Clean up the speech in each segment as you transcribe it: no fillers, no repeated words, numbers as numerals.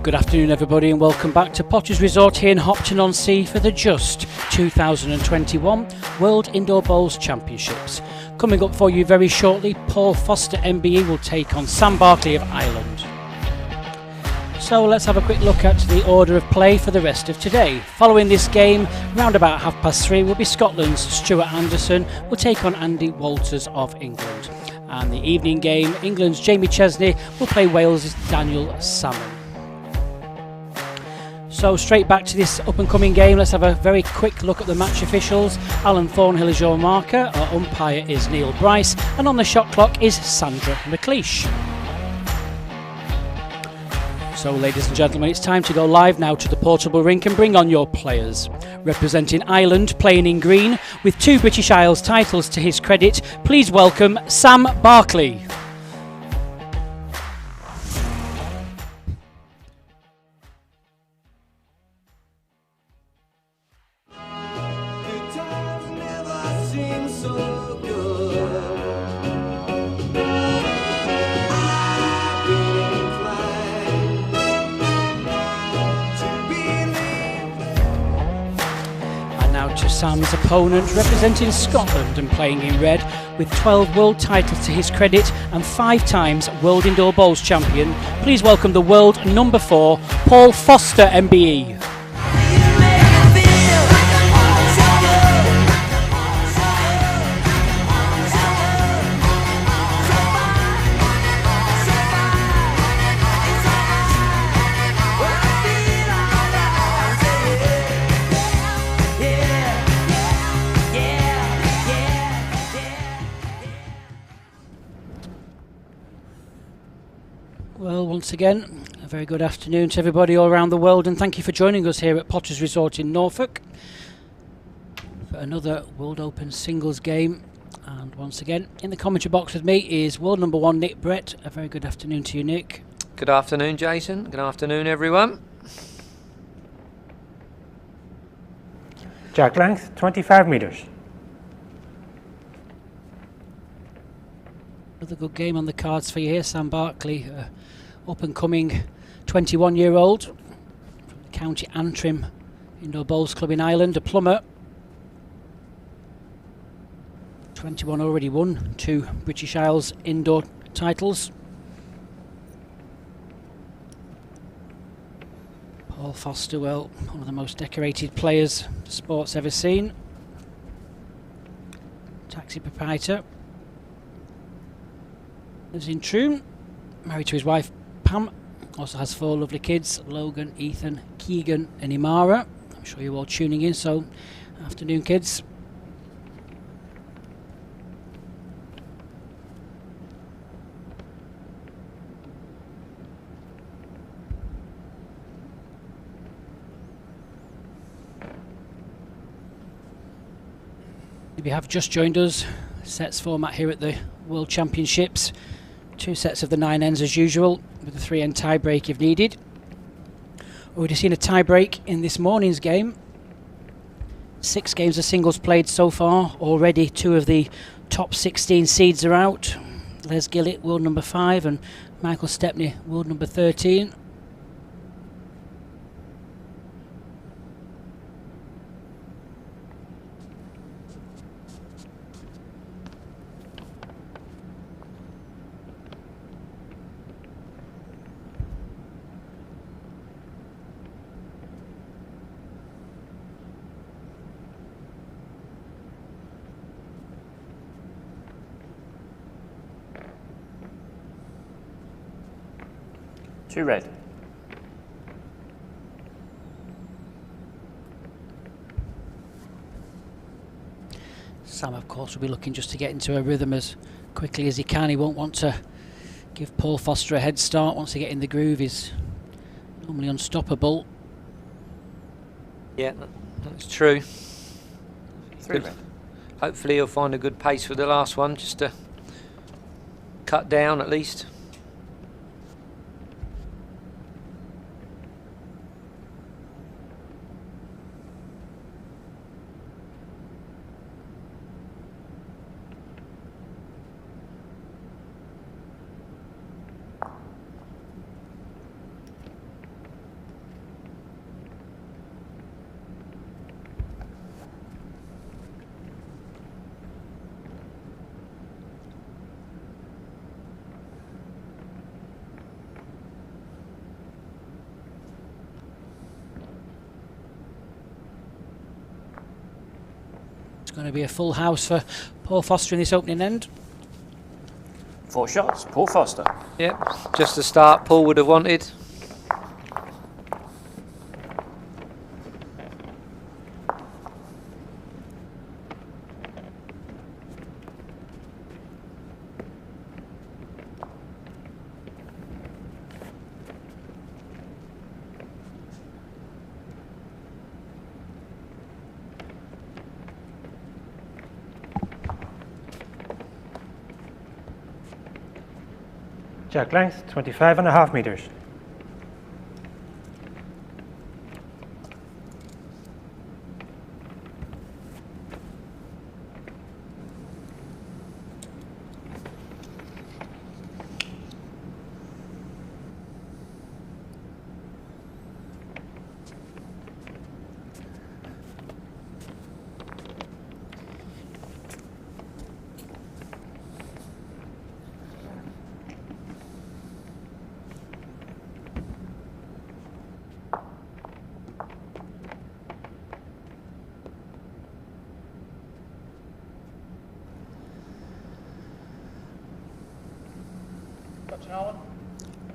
Good afternoon everybody and welcome back to Potter's Resort here in Hopton-on-Sea for the Just 2021 World Indoor Bowls Championships. Coming up for you very shortly, Paul Foster MBE will take on Sam Barkley of Ireland. So let's have a quick look at the order of play for the rest of today. Following this game, round about 3:30 will be Scotland's Stuart Anderson will take on Andy Walters of England. And the evening game, England's Jamie Chesney will play Wales' Daniel Salmon. So straight back to this up and coming game, let's have a very quick look at the match officials. Alan Thornhill is your marker, our umpire is Neil Bryce, and on the shot clock is Sandra McLeish. So ladies and gentlemen, it's time to go live now to the portable rink and bring on your players. Representing Ireland, playing in green, with 2 British Isles titles to his credit, please welcome Sam Barkley. Sam's opponent, representing Scotland and playing in red, with 12 world titles to his credit and 5 times World Indoor Bowls champion, please welcome the world number 4, Paul Foster MBE. Well, once again, a very good afternoon to everybody all around the world, and thank you for joining us here at Potter's Resort in Norfolk for another World Open singles game. And once again, in the commentary box with me is world number 1 Nick Brett. A very good afternoon to you, Nick. Good afternoon, Jason. Good afternoon, everyone. Jack length, 25 metres. Another good game on the cards for you here, Sam Barkley, up-and-coming 21-year-old from County Antrim Indoor Bowls Club in Ireland, a plumber. 21 already won 2 British Isles indoor titles. Paul Foster, well, one of the most decorated players the sport's ever seen. Taxi proprietor. Lives in Troon, married to his wife Pam, also has 4 lovely kids, Logan, Ethan, Keegan and Imara. I'm sure you're all tuning in, so afternoon kids. If you have just joined us, sets format here at the World Championships. 2 sets of the 9 ends as usual, with a 3 end tie break if needed. Already seen a tie break in this morning's game. 6 games of singles played so far. Already 2 of the top 16 seeds are out. Les Gillett, world number 5, and Michael Stepney, world number 13. Two red. Sam, of course, will be looking just to get into a rhythm as quickly as he can. He won't want to give Paul Foster a head start. Once he get in the groove, he's normally unstoppable. Yeah, that's true. 3 red. Hopefully he'll find a good pace for the last one, just to cut down at least. It's going to be a full house for Paul Foster in this opening end. 4 shots, Paul Foster. Yep, just the start Paul would have wanted. Jack length, 25.5 meters.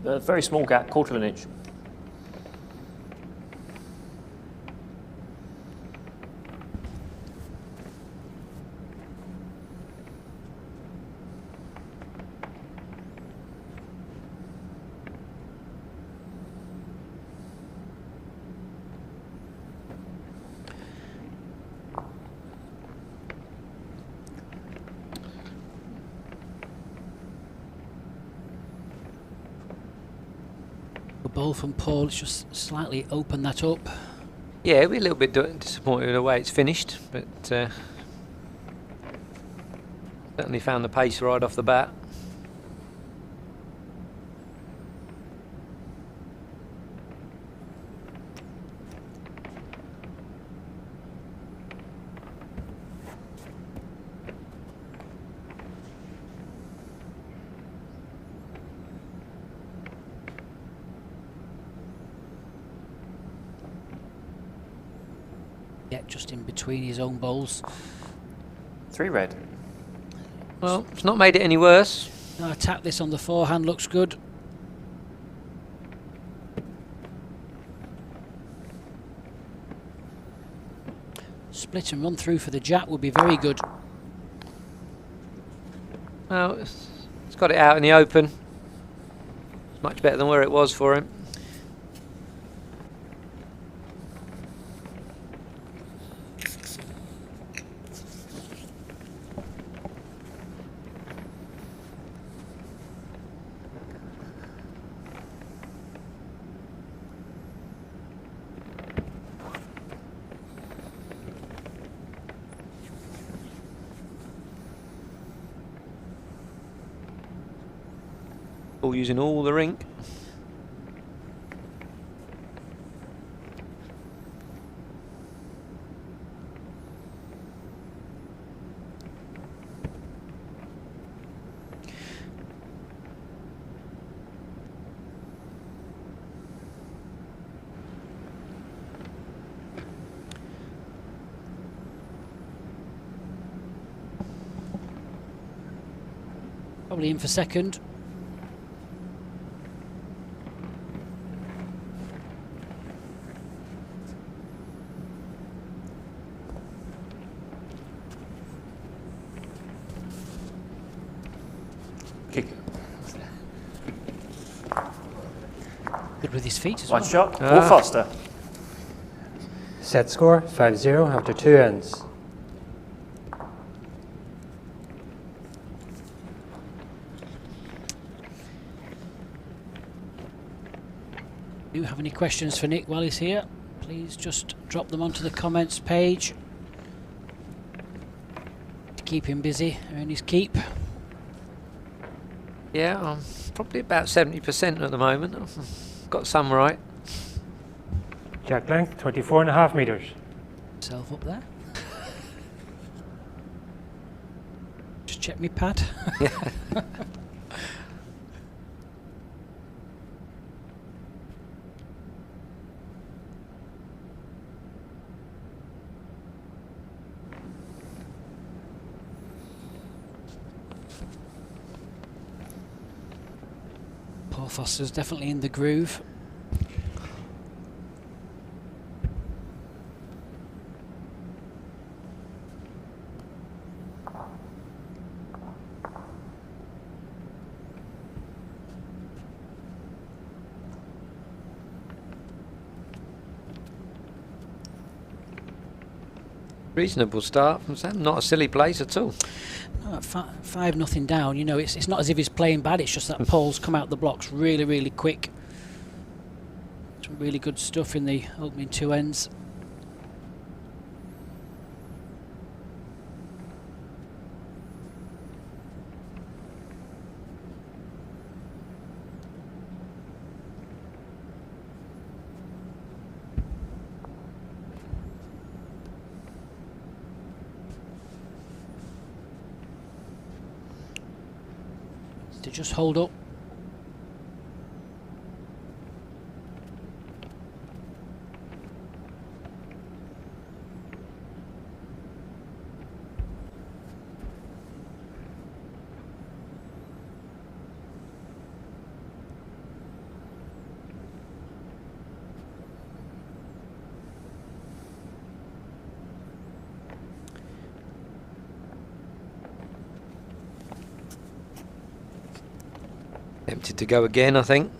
A very small gap, 1/4 inch. A ball from Paul. Let's just slightly open that up. Yeah, we're a little bit disappointed with the way it's finished, but certainly found the pace right off the bat. Yeah, just in between his own bowls. 3 red. Well, it's not made it any worse. Now attack this on the forehand, looks good. Split and run through for the jack would be very good. Well, it's got it out in the open. It's much better than where it was for him. All using all the rink. Probably in for second. Kick. Good with his feet as One well. shot, Paul Foster. Set score 5-0 after 2 ends. Do you have any questions for Nick while he's here? Please just drop them onto the comments page to keep him busy, earn his keep. Yeah, I'm probably about 70% at the moment. I've got some right. Jack length, 24.5 meters. Self up there. Just check me pad. Yeah. Foster's definitely in the groove. Reasonable start from Sam. Not a silly place at all. No, 5-0 down. You know, it's not as if he's playing bad. It's just that Paul's come out the blocks really, really quick. Some really good stuff in the opening 2 ends. To just hold up. Tempted to go again, I think.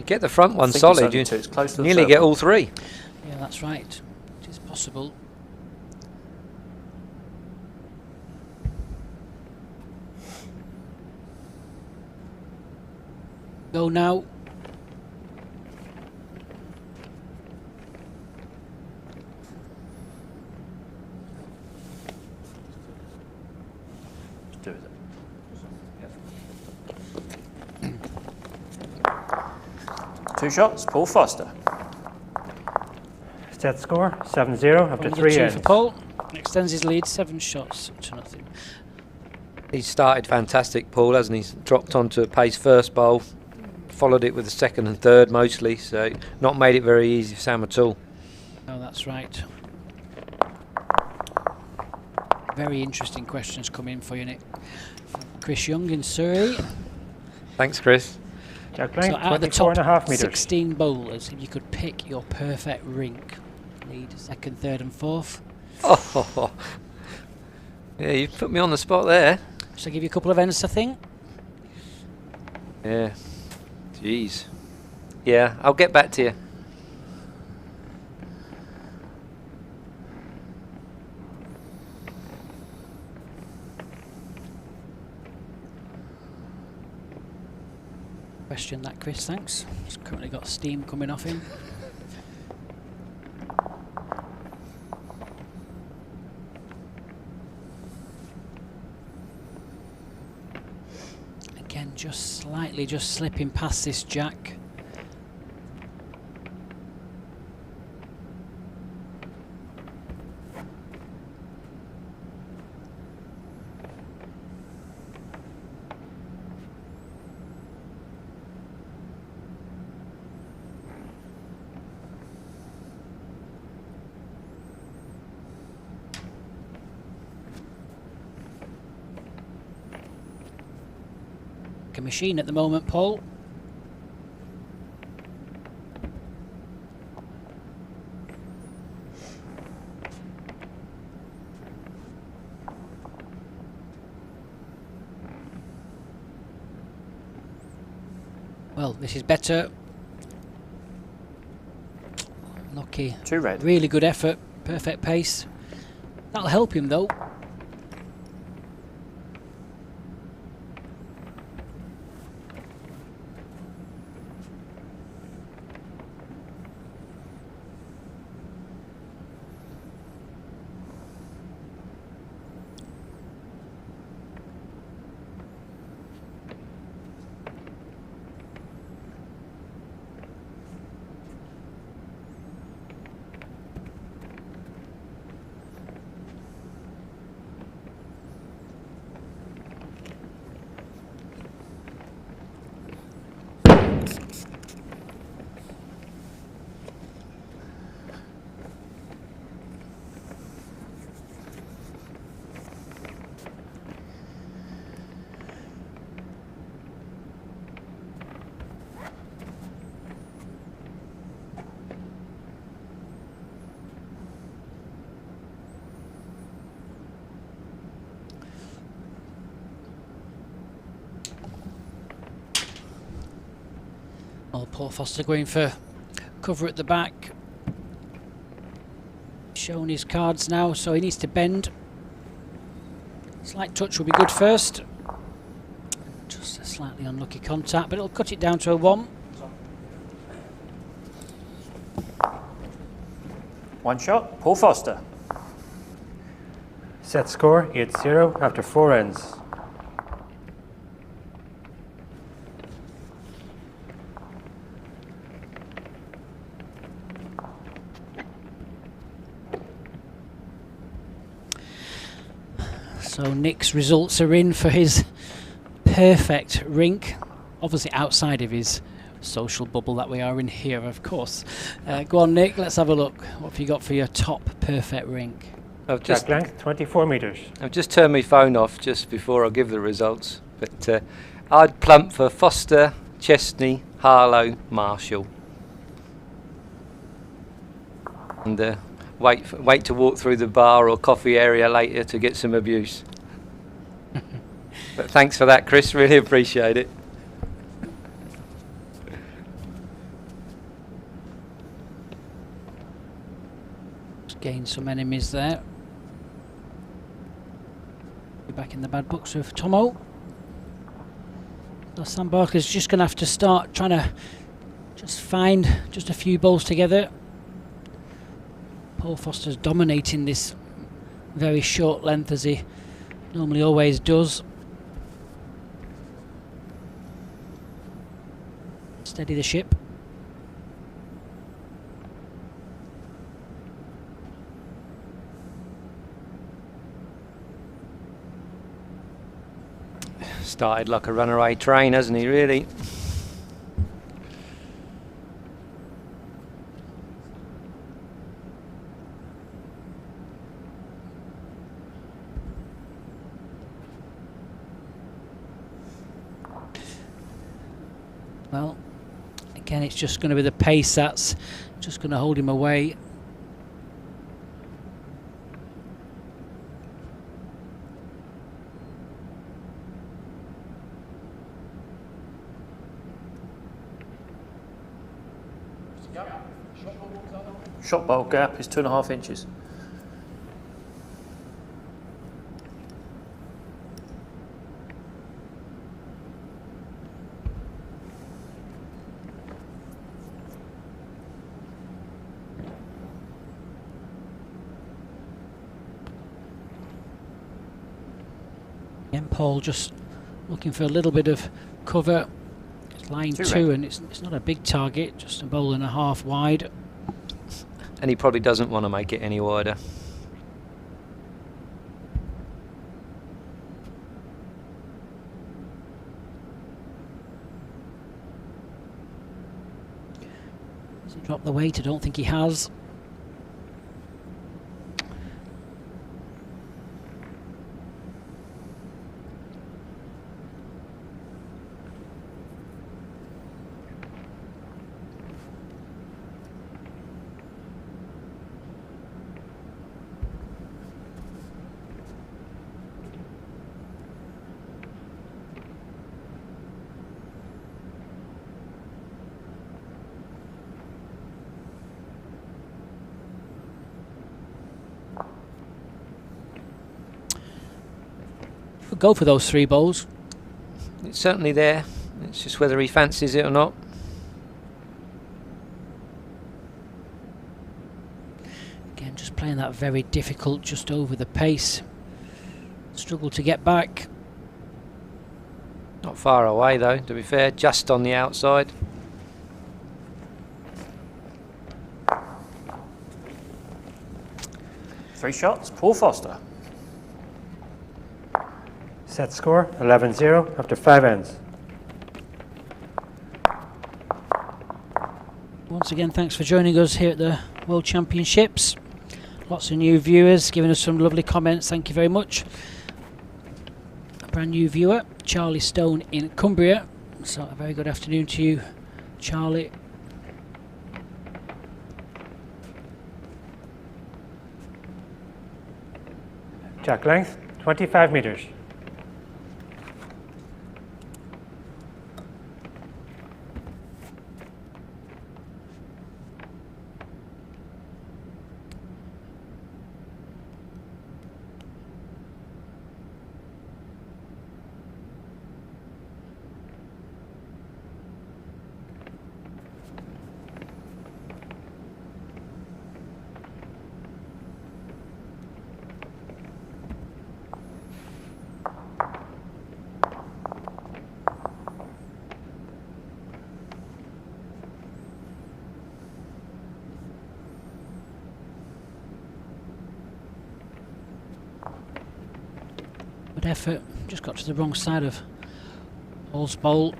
Get the front one solid, you it's close to the nearly third get one. all 3. Yeah, that's right. It is possible. Go now. Let's do it. Two shots, Paul Foster. Set score 7-0 after Under 3 2 ends. for Paul. Extends his lead 7 shots to nothing. He's started fantastic, Paul, hasn't he? He's dropped onto a pace first bowl, followed it with the second and third mostly, so not made it very easy for Sam at all. Oh, that's right. Very interesting questions come in for you, Nick. From Chris Young in Surrey. Thanks, Chris. Jack So blank, out of the 24.5 top meters. 16 bowlers, if you could pick your perfect rink, lead 2nd, 3rd and 4th. Oh, yeah, you put me on the spot there. So give you a couple of ends, I think. Yeah, jeez. Yeah, I'll get back to you. Question that, Chris, thanks. He's currently got steam coming off him. Again, just slightly just slipping past this jack. A machine at the moment, Paul. Well, this is better. Lucky. 2 red. Really good effort. Perfect pace. That'll help him though. Oh, Paul Foster going for cover at the back. Showing his cards now, so he needs to bend. Slight touch will be good first. Just a slightly unlucky contact, but it'll cut it down to a 1. One shot, Paul Foster. Set score 8-0 after 4 ends. So Nick's results are in for his perfect rink, obviously outside of his social bubble that we are in here, of course. Go on, Nick, let's have a look. What have you got for your top perfect rink? Jack length 24 meters. I've just turned my phone off just before I give the results, but I'd plump for Foster, Chesney, Harlow, Marshall. And wait to walk through the bar or coffee area later to get some abuse. But thanks for that, Chris, really appreciate it. Just gained some enemies there. Be back in the bad books with Tomo. So Sam Barkley's just going to have to start trying to just find just a few balls together. Paul Foster's dominating this very short length as he normally always does. Steady the ship. Started like a runaway train, hasn't he, really? Well, again, it's just going to be the pace that's just going to hold him away. Shot bowl gap is 2.5 inches. Again, Paul just looking for a little bit of cover. It's line 2 and it's not a big target, just a bowl and a half wide. And he probably doesn't want to make it any wider. Has he dropped the weight? I don't think he has. Go for those 3 bowls. It's certainly there. It's just whether he fancies it or not. Again, just playing that very difficult, just over the pace. Struggle to get back. Not far away though, to be fair, just on the outside. Three shots, Paul Foster. Set score 11-0 after 5 ends. Once again, thanks for joining us here at the World Championships. Lots of new viewers giving us some lovely comments. Thank you very much. A brand new viewer, Charlie Stone in Cumbria. So a very good afternoon to you, Charlie. Jack length 25 meters. Good effort. Just got to the wrong side of Paul's bowl.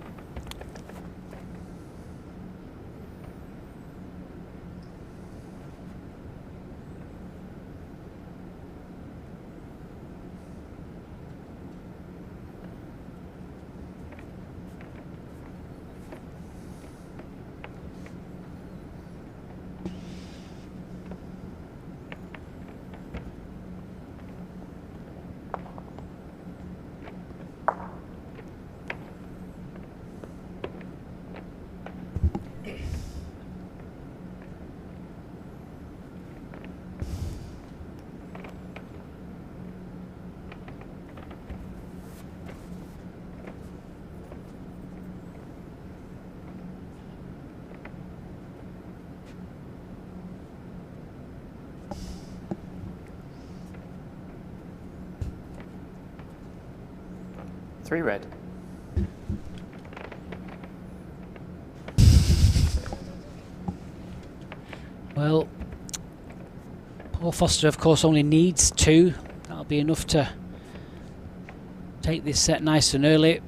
Three red. Well, Paul Foster, of course, only needs 2. That'll be enough to take this set nice and early.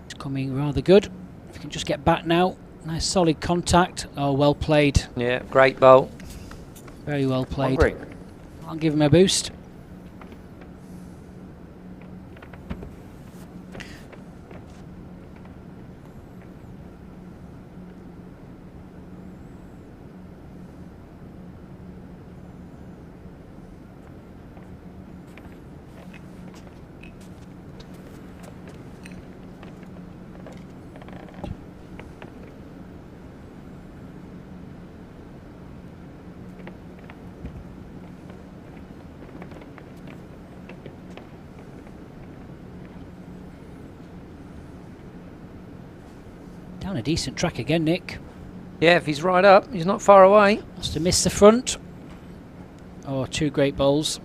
It's coming rather good. If you can just get back now. Nice solid contact. Oh, well played. Yeah, great bowl. Very well One played. green. I'll give him a boost. Down a decent track again, Nick. Yeah, if he's right up, he's not far away. Must have missed the front. Oh, 2 great bowls.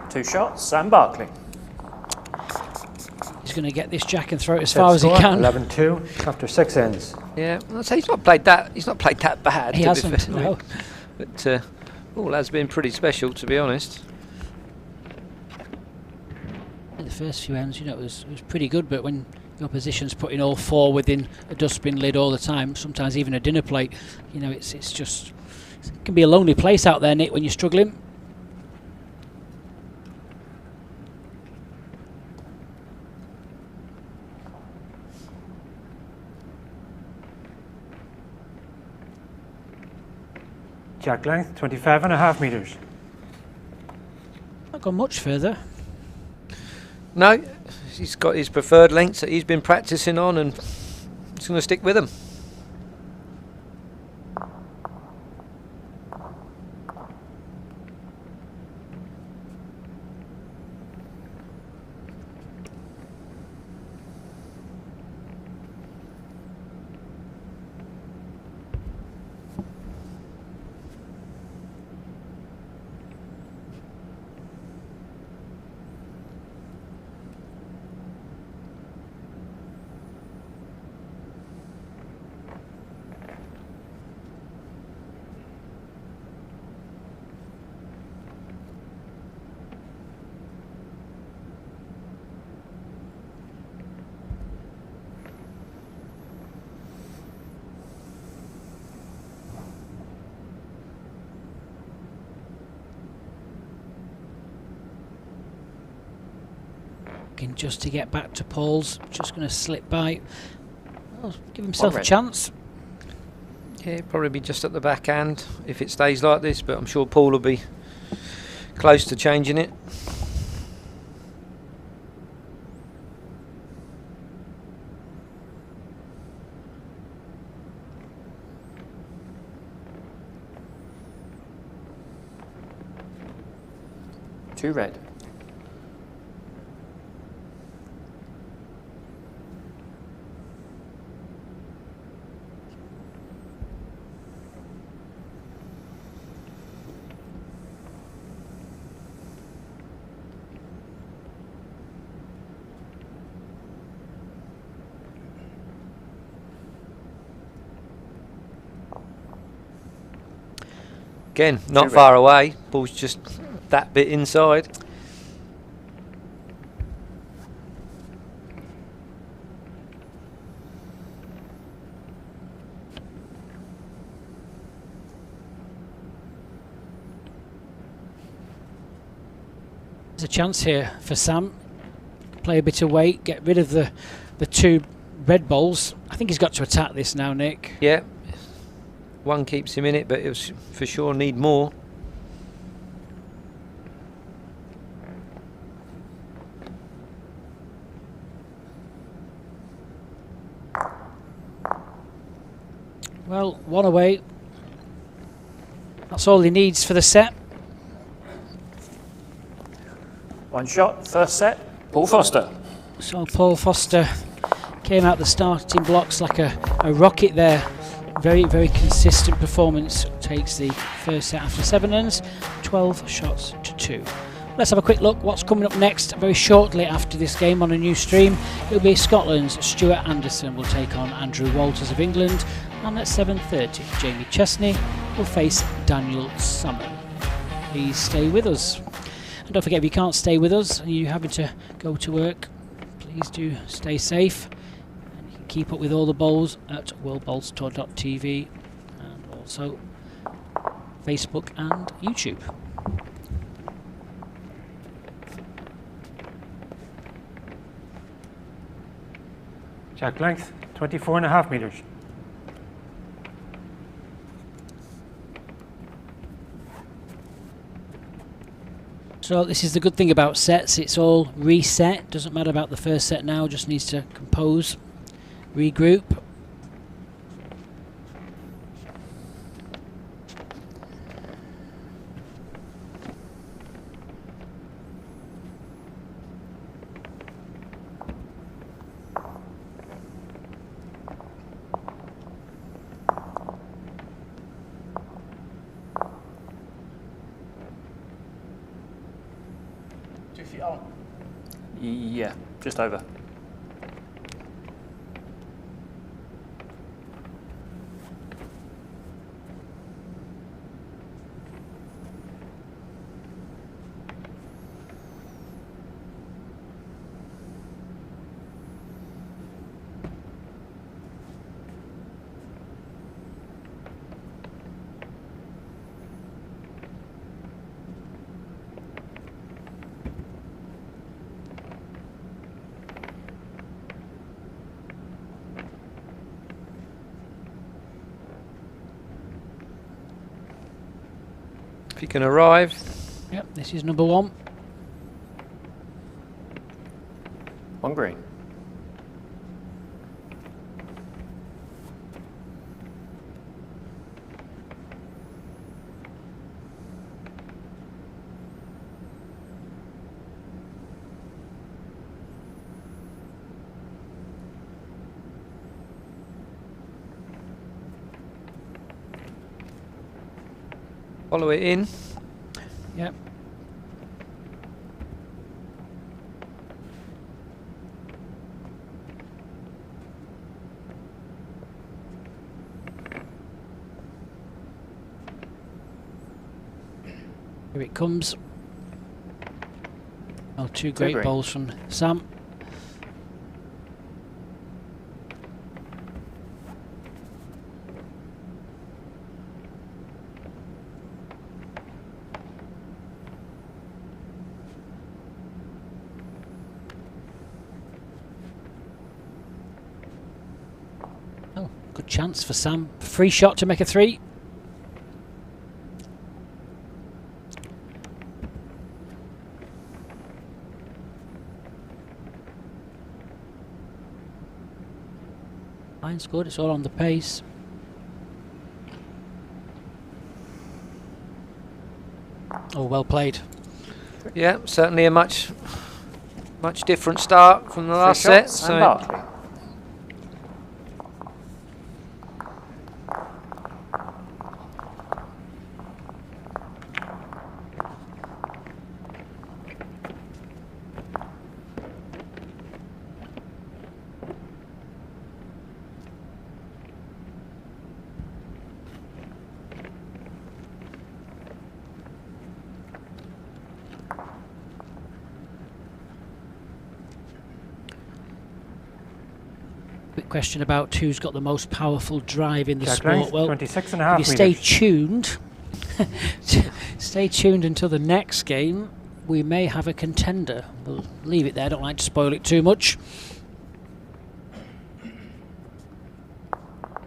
Two shots. Sam Barkley. He's going to get this jack and throw it as Set far as he score, can. 11-2 after 6 ends. Yeah, I'd say he's not played that. He's not played that bad. He to be hasn't, fair. no. But all has been pretty special, to be honest. The first few ends, you know, it was pretty good, but when the opposition's putting all 4 within a dustbin lid all the time, sometimes even a dinner plate, you know, it's just, it can be a lonely place out there, Nick, when you're struggling. Jack length, 25.5 metres. Not gone much further. No, he's got his preferred lengths that he's been practicing on, and he's going to stick with them. Just to get back to Paul's, just going to slip by. Oh, give himself a red. chance. Yeah, he'll probably be just at the backhand if it stays like this, but I'm sure Paul will be close to changing it. Two red. Again, not Two far away. Ball's just that bit inside. There's a chance here for Sam. Play a bit of weight, get rid of the two red balls. I think he's got to attack this now, Nick. Yeah. One keeps him in it, but it was for sure need more. Well, one away. That's all he needs for the set. One shot, first set, Paul Foster. So Paul Foster came out the starting blocks like a rocket there. Very, very consistent performance. Takes the first set after 7 runs, 12 shots to 2. Let's have a quick look what's coming up next. Very shortly after this game on a new stream, it'll be Scotland's Stuart Anderson will take on Andrew Walters of England, and at 7:30 Jamie Chesney will face Daniel Summer. Please stay with us. And don't forget, if you can't stay with us and you're having to go to work, please do stay safe. And you can keep up with all the bowls at worldbowlstour.tv and also Facebook and YouTube. Jack length, 24.5 meters. So this is the good thing about sets, it's all reset. Doesn't matter about the first set now, just needs to compose, regroup. Yeah, just over. If you can arrive. Yep, this is number 1. One green. Follow it in. Yep. Here it comes. Oh, two great green. bowls from Sam. Oh, good chance for Sam. Free shot to make a 3. Line's good, it's all on the pace. Oh, well played. Yeah, certainly a much different start from the last Three set. shots So and Barkley. quick question about who's got the most powerful drive in the Check sport. length, Well, 26 and a half if you stay meters. tuned, stay tuned until the next game. We may have a contender. We'll leave it there. I don't like to spoil it too much.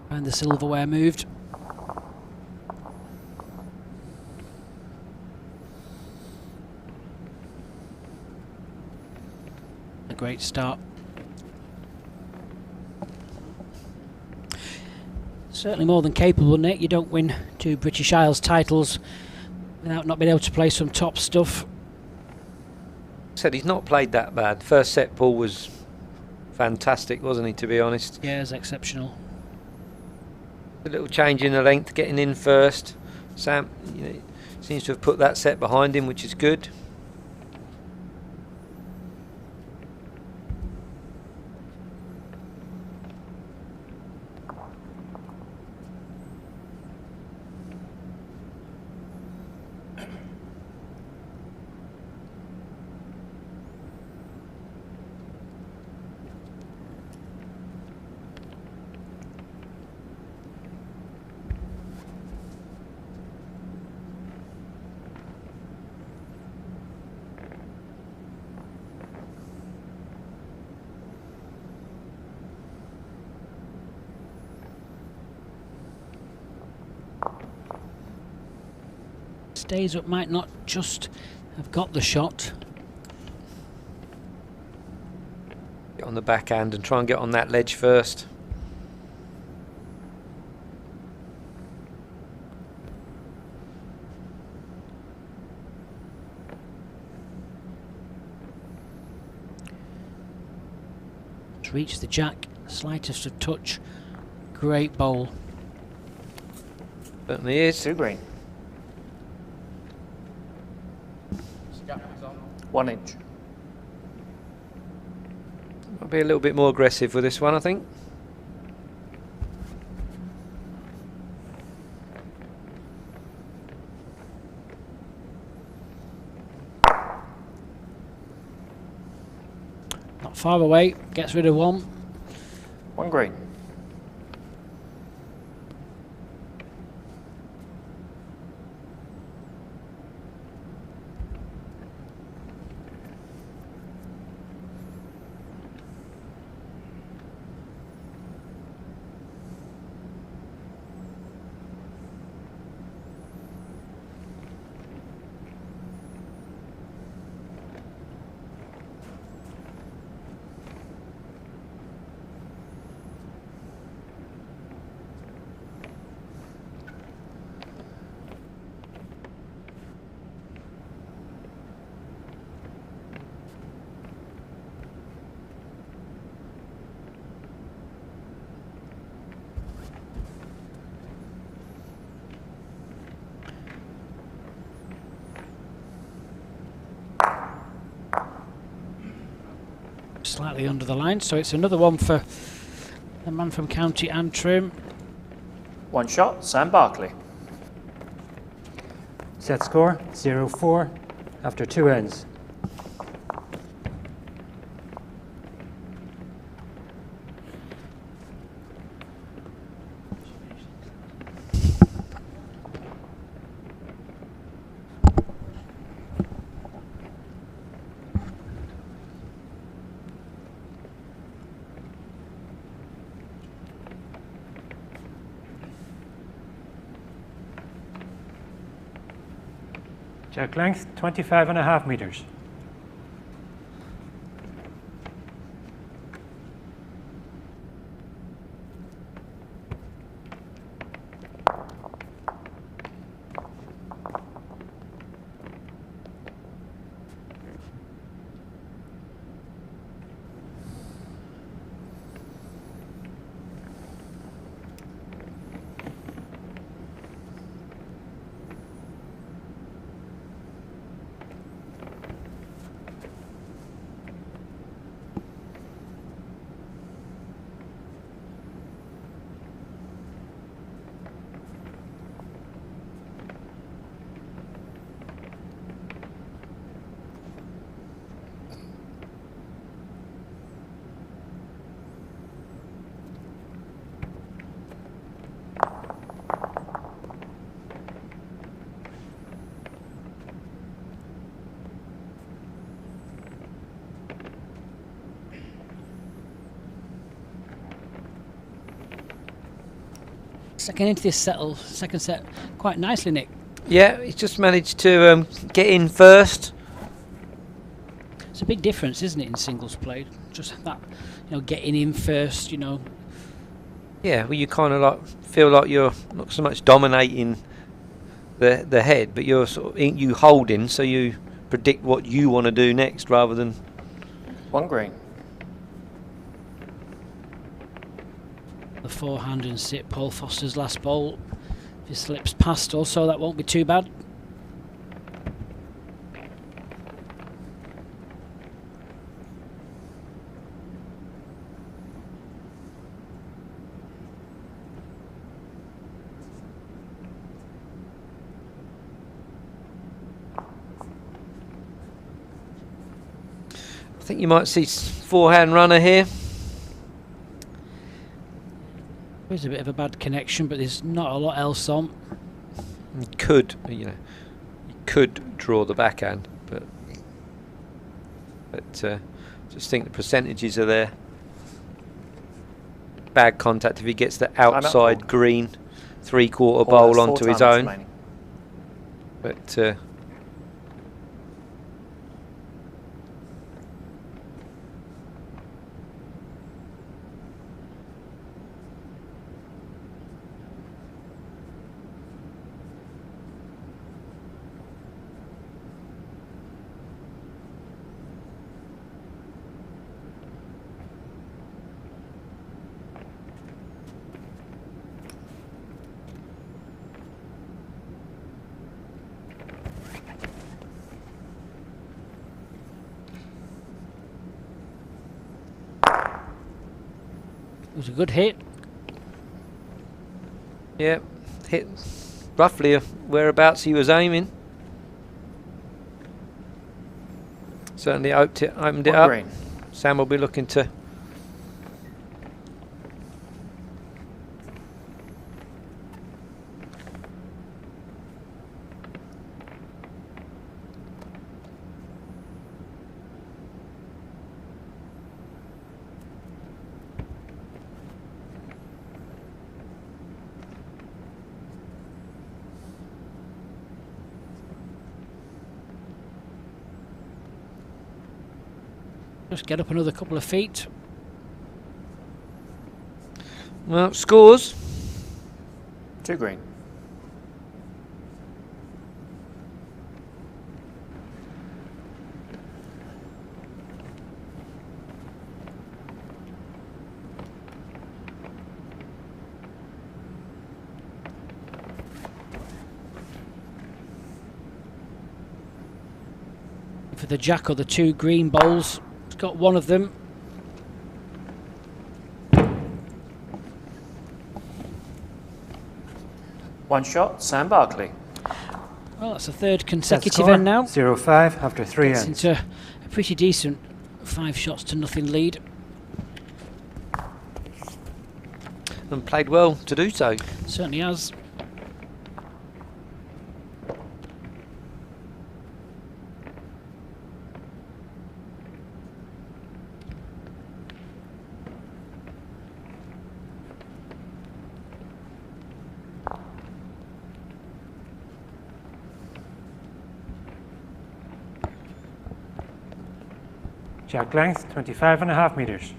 And the silverware moved. A great start. Certainly more than capable, Nick. You don't win 2 British Isles titles without not being able to play some top stuff. Said he's not played that bad. First set, Paul, was fantastic, wasn't he, to be honest? Yeah, it's exceptional. A little change in the length, getting in first. Sam, you know, seems to have put that set behind him, which is good. Stays up might not just have got the shot. Get on the backhand and try and get on that ledge first. To reach the jack, slightest of touch. Great bowl. Certainly is. 2 green. 1 inch. I'll be a little bit more aggressive with this one, I think. Not far away, gets rid of 1. 1 green. Slightly under the line, so it's another one for the man from County Antrim. 1 shot, Sam Barkley. Set score 0-4 after 2 ends. Check length 25 and a half meters. Second into this second set quite nicely, Nick. Yeah, he's just managed to get in first. It's a big difference, isn't it, in singles play? Just that, getting in first, Yeah, well, you kind of like feel like you're not so much dominating the head, but you're sort of you holding, so you predict what you want to do next rather than 1 green. The forehand and sit Paul Foster's last bowl. If he slips past also, that won't be too bad. I think you might see forehand runner here. There's a bit of a bad connection, but there's not a lot else on. You could, you could draw the backhand, but just think the percentages are there. Bad contact if he gets the outside green 3/4 bowl onto his own. Remaining. But It was a good hit. yeah, hit roughly whereabouts he was aiming. Certainly opened it 1 up. green. Sam will be looking to Just get up another couple of feet. well, scores. 2 green. For the jack or the 2 green bowls, it's got one of them. One shot, Sam Barkley. Well, that's the third Set consecutive score, end now. 0-5 after 3 Gets ends. into a pretty decent 5 shots to nothing lead. And played well to do so. Certainly has. Jack length, 25.5 meters.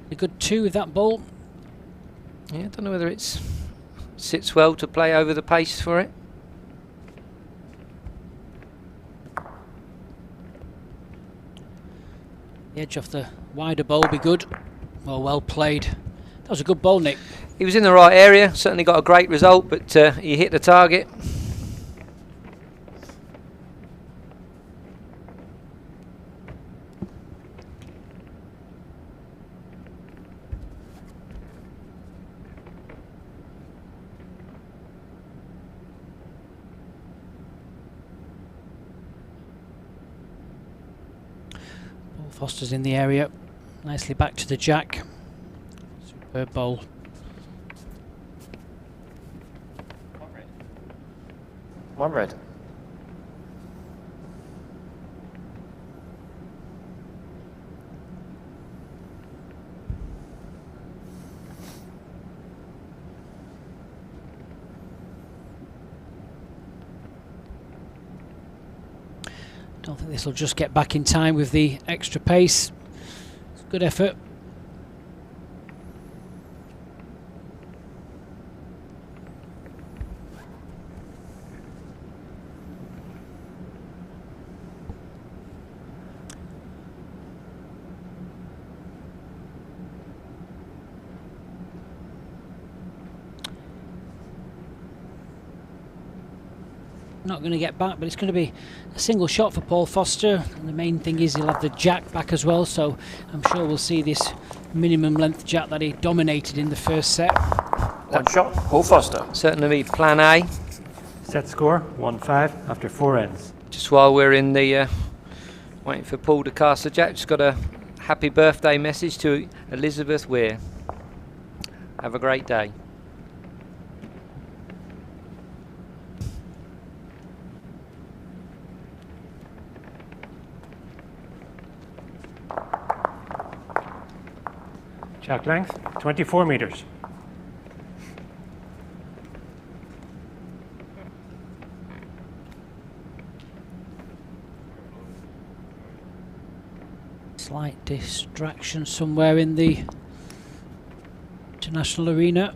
A good 2 with that ball. Yeah, I don't know whether it sits well to play over the pace for it. The edge off the wider bowl be good. Well played. That was a good ball, Nick. He was in the right area, certainly got a great result, but he hit the target. Foster's in the area. Nicely back to the jack. Superb bowl. One red. Don't think this will just get back in time with the extra pace. It's a good effort. Not going to get back, but it's going to be a single shot for Paul Foster, and the main thing is he'll have the jack back as well, so I'm sure we'll see this minimum length jack that he dominated in the first set. One shot, Paul Foster. Certainly plan A. Set score 1-5 after 4 ends. Just while we're in the waiting for Paul to cast the jack, just got a happy birthday message to Elizabeth Weir. Have a great day. Jack length 24 meters. Slight distraction somewhere in the international arena.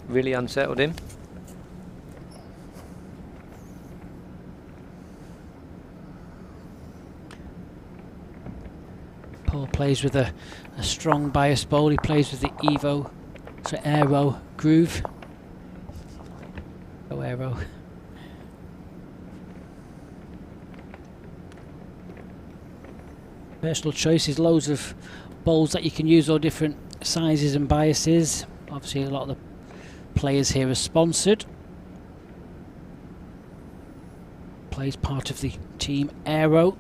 Really unsettled him. Paul plays with a strong bias bowl. He plays with the Evo, so Aero groove. Oh, Aero. Personal choices, loads of bowls that you can use, all different sizes and biases. Obviously a lot of the players here are sponsored. Plays part of the team Aero.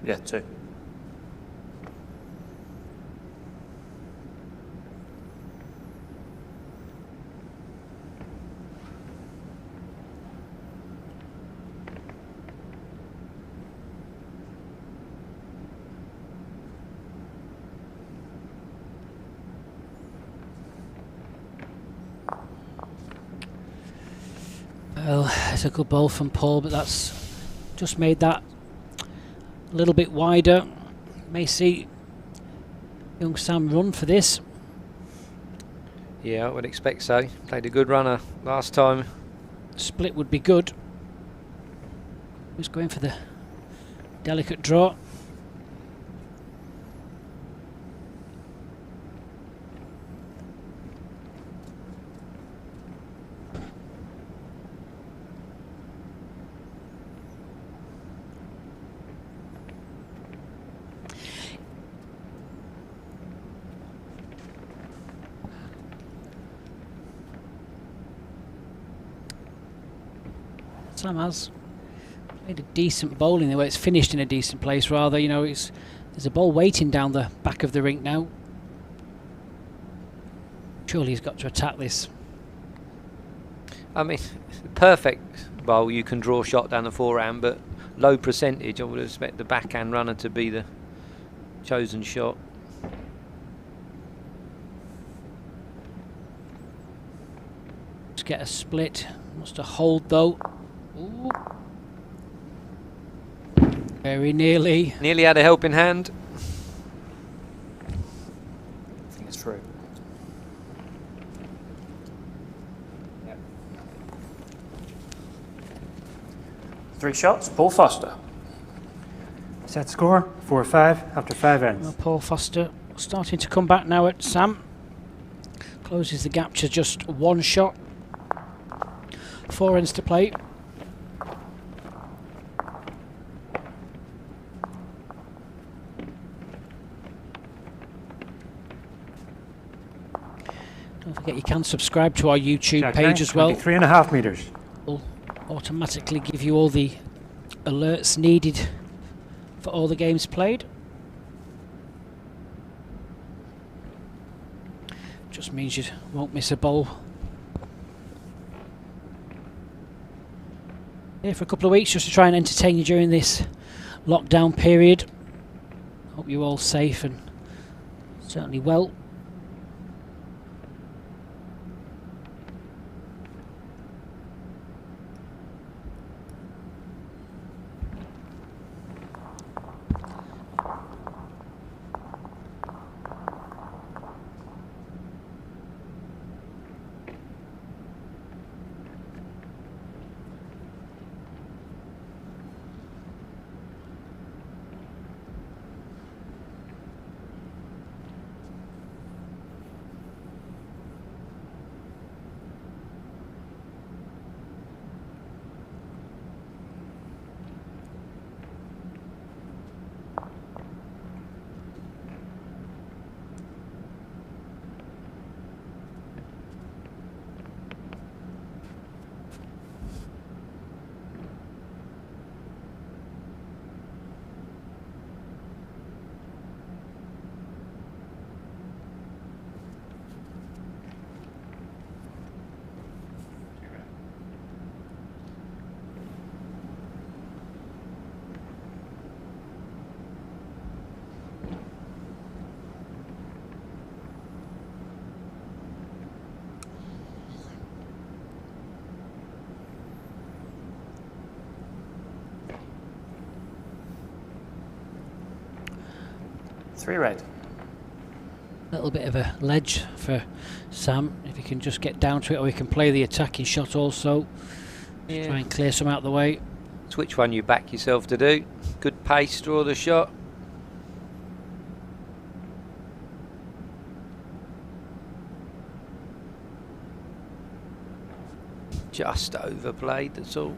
Yeah, 2. Well, it's a good ball from Paul, but that's just made that a little bit wider. May see young Sam run for this. Yeah, I would expect so. Played a good runner last time. Split would be good. Who's going for the delicate draw? Sam has made a decent bowling the way it's finished in a decent place. Rather, you know, there's a ball waiting down the back of the rink now. Surely he's got to attack this. I mean, perfect bowl, you can draw shot down the forehand, but low percentage. I would expect the backhand runner to be the chosen shot. Let's get a split. Wants to hold though. Ooh. Very nearly. Nearly had a helping hand. I think it's true. Yep. 3 shots, Paul Foster. Set score 4-5 after 5 ends. Well, Paul Foster starting to come back now at Sam. Closes the gap to just 1 shot. 4 ends to play. Don't forget you can subscribe to our YouTube Jack page nine, as well. 23.5 meters. Will automatically give you all the alerts needed for all the games played. Just means you won't miss a bowl. Here for a couple of weeks just to try and entertain you during this lockdown period. Hope you're all safe and certainly well. Three red. Little bit of a ledge for Sam, if he can just get down to it, or he can play the attacking shot also. Yeah. Try and clear some out of the way. It's which one you back yourself to do. Good pace, draw the shot. Just overplayed, that's all.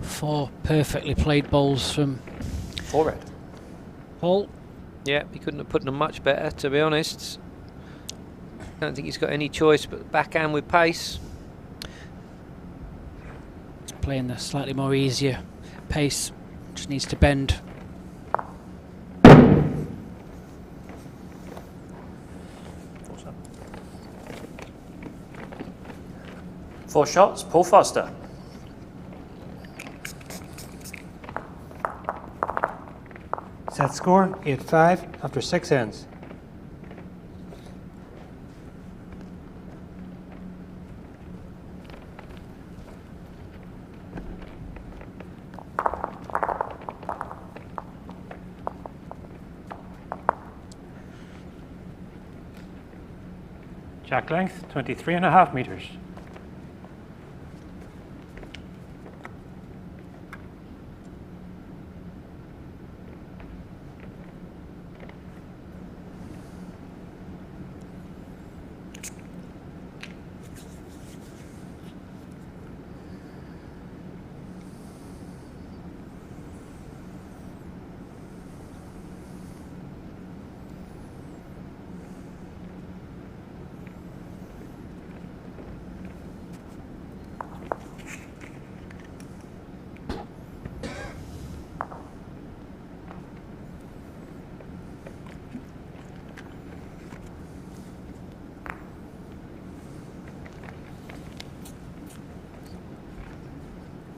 Four perfectly played bowls from 4 red. Paul. Yeah, he couldn't have put them much better, to be honest. Don't think he's got any choice but backhand with pace. He's playing the slightly more easier pace. Just needs to bend. Four shots, Paul Foster. Set score 8-5 after 6 ends. Jack length, 23.5 meters.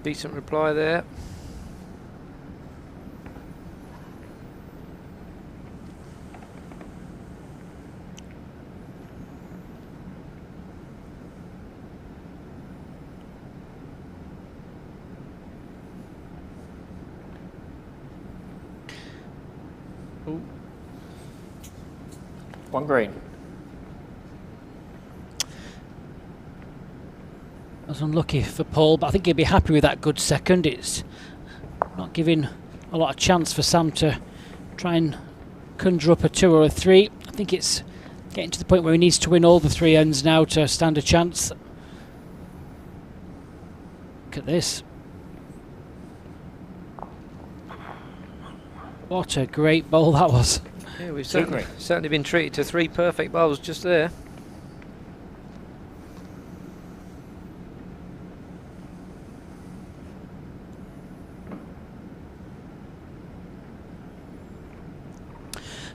Decent reply there. Ooh. One green. I was unlucky for Paul, but I think he'd be happy with that good second. It's not giving a lot of chance for Sam to try and conjure up a 2 or a 3. I think it's getting to the point where he needs to win all the 3 ends now to stand a chance. Look at this. What a great bowl that was. Yeah, we've certainly been treated to 3 perfect bowls just there.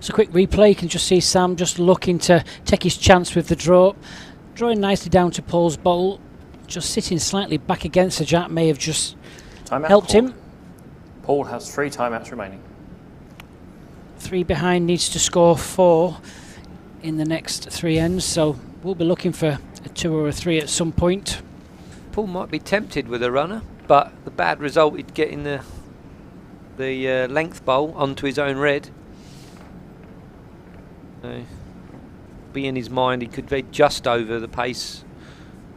So quick replay, you can just see Sam just looking to take his chance with the draw. Drawing nicely down to Paul's bowl. Just sitting slightly back against the jack may have just helped him. Paul has 3 timeouts remaining. 3 behind, needs to score 4 in the next 3 ends, so we'll be looking for a 2 or a 3 at some point. Paul might be tempted with a runner, but the bad result is getting the length bowl onto his own red. So, be in his mind, he could be just over the pace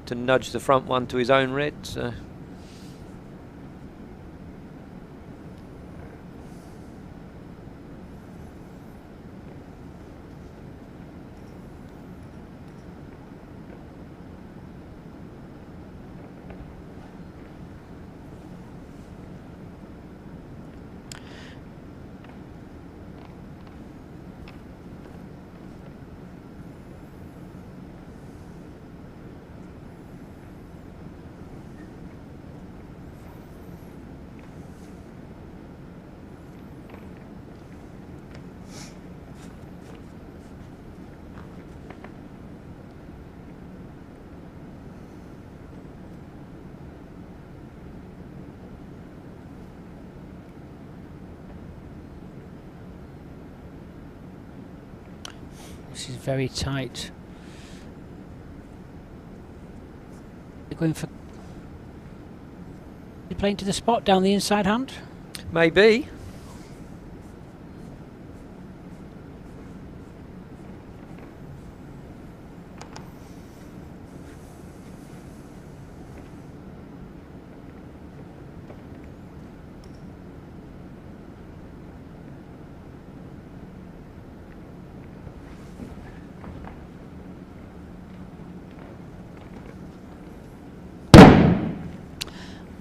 to nudge the front one to his own red. So. This is very tight. They're going for... You're playing to the spot down the inside hand? Maybe.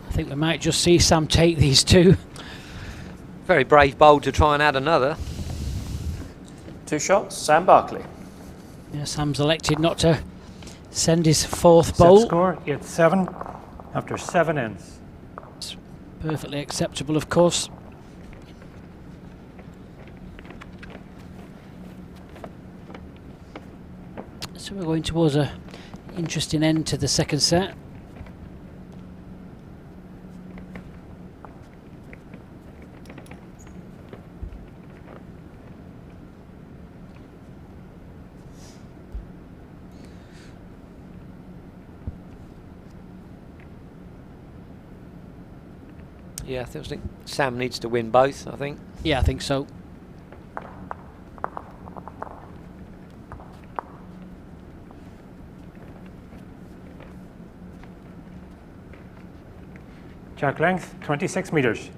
I think we might just see Sam take these 2. Very brave bowl to try and add another. 2 shots, Sam Barkley. Yeah, Sam's elected not to send his 4th Set bowl. score 8-7 after 7 ends. It's perfectly acceptable, of course. So we're going towards a interesting end to the second set. Yeah, I think Sam needs to win both, I think. Yeah, I think so. Jack length, 26 meters.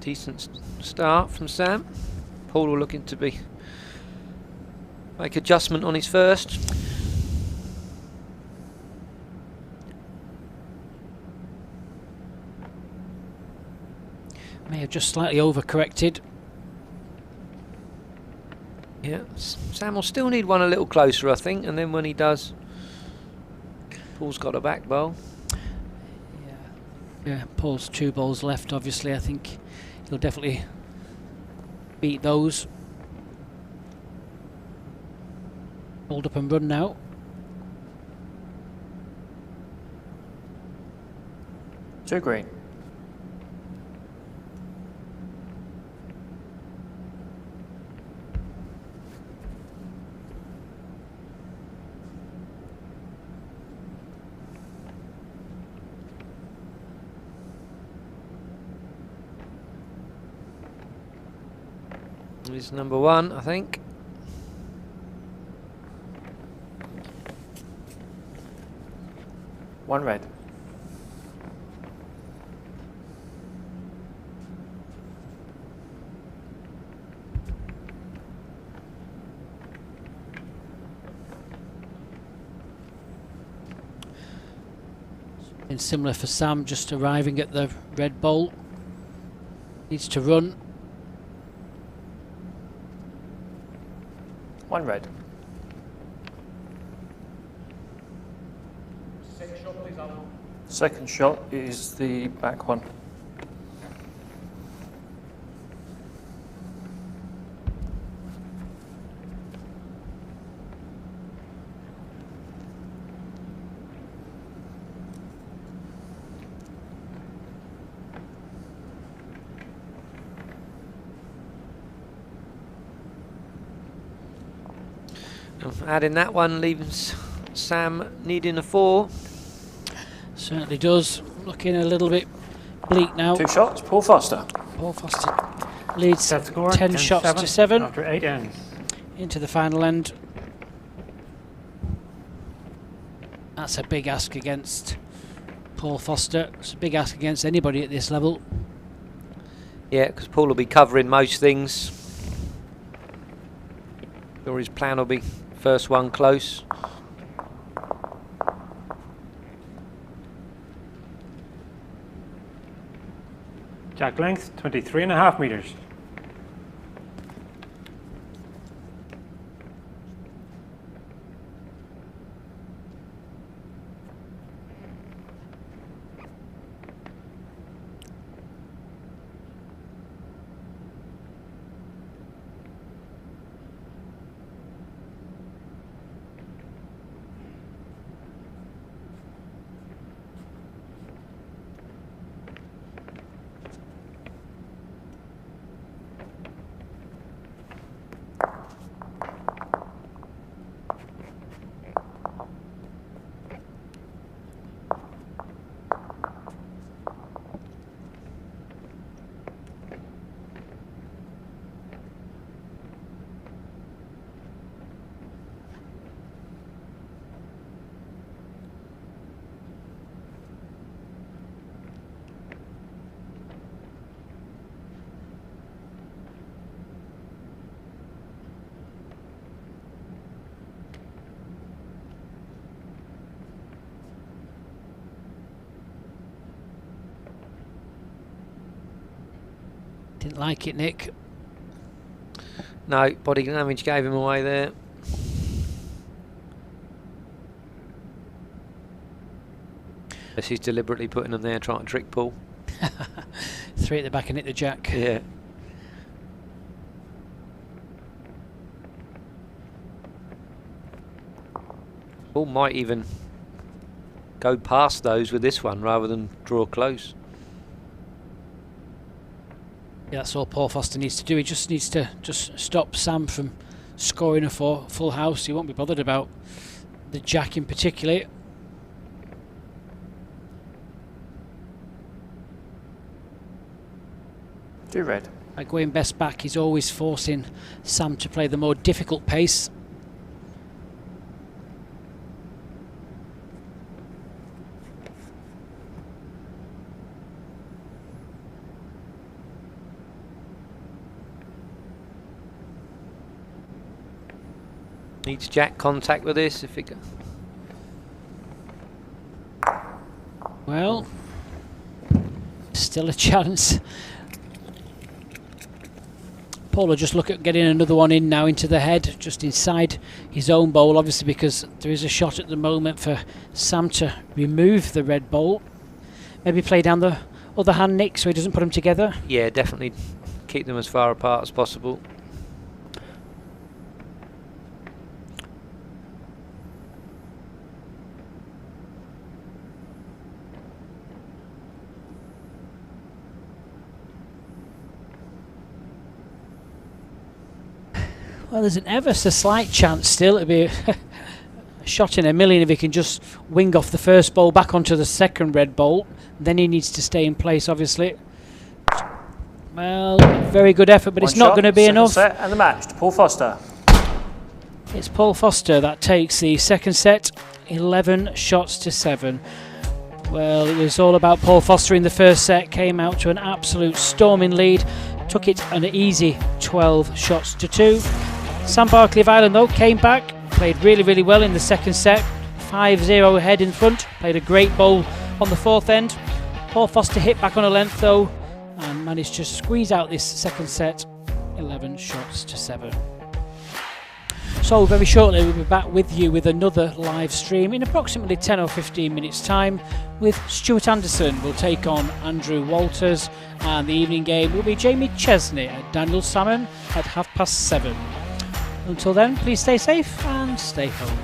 Decent start from Sam. Paul looking to make adjustment on his first. May have just slightly overcorrected. Yeah, Sam will still need one a little closer, I think, and then when he does, Paul's got a back bowl. Yeah, Paul's 2 balls left, obviously. I think he'll definitely beat those. Hold up and run now. Two green. He's number 1, I think. One red. And similar for Sam, just arriving at the red bowl. Needs to run. One red. Second shot is the back one. Adding that one leaves Sam needing a 4. Certainly does. Looking a little bit bleak now. Two shots, Paul Foster. Paul Foster leads Set score, 10 shots to 7 after 8 ends. into the final end. That's a big ask against Paul Foster. It's a big ask against anybody at this level. Yeah, because Paul will be covering most things. Or his plan will be first one close. Jack length, 23.5 meters. Didn't like it, Nick. No, body damage gave him away there. This he's deliberately putting them there, trying to trick Paul. 3 at the back and hit the jack. Yeah. Paul might even go past those with this one rather than draw close. Yeah, that's all Paul Foster needs to do. He just needs to stop Sam from scoring a full house. He won't be bothered about the jack in particular. Two red. By going best back, he's always forcing Sam to play the more difficult pace. Needs jack contact with this if it go. Well, still a chance. Paul will just look at getting another one in now into the head, just inside his own bowl, obviously, because there is a shot at the moment for Sam to remove the red bowl. Maybe play down the other hand, Nick, so he doesn't put them together. Yeah, definitely keep them as far apart as possible. Well, there's an ever so slight chance still. It'd be a shot in a million if he can just wing off the first bowl back onto the second red bowl. Then he needs to stay in place, obviously. Well, very good effort, but it's not going to be enough. Set and the match to Paul Foster. It's Paul Foster that takes the second set, 11 shots to 7. Well, it was all about Paul Foster in the first set. Came out to an absolute storming lead. Took it an easy 12 shots to 2. Sam Barkley of Ireland, though, came back, played really, really well in the second set. 5-0 ahead in front, played a great bowl on the fourth end. Paul Foster hit back on a length, though, and managed to squeeze out this second set, 11 shots to 7. So very shortly we'll be back with you with another live stream in approximately 10 or 15 minutes time with Stuart Anderson. Will take on Andrew Walters, and the evening game will be Jamie Chesney at Daniel Salmon at 7:30. Until then, please stay safe and stay home.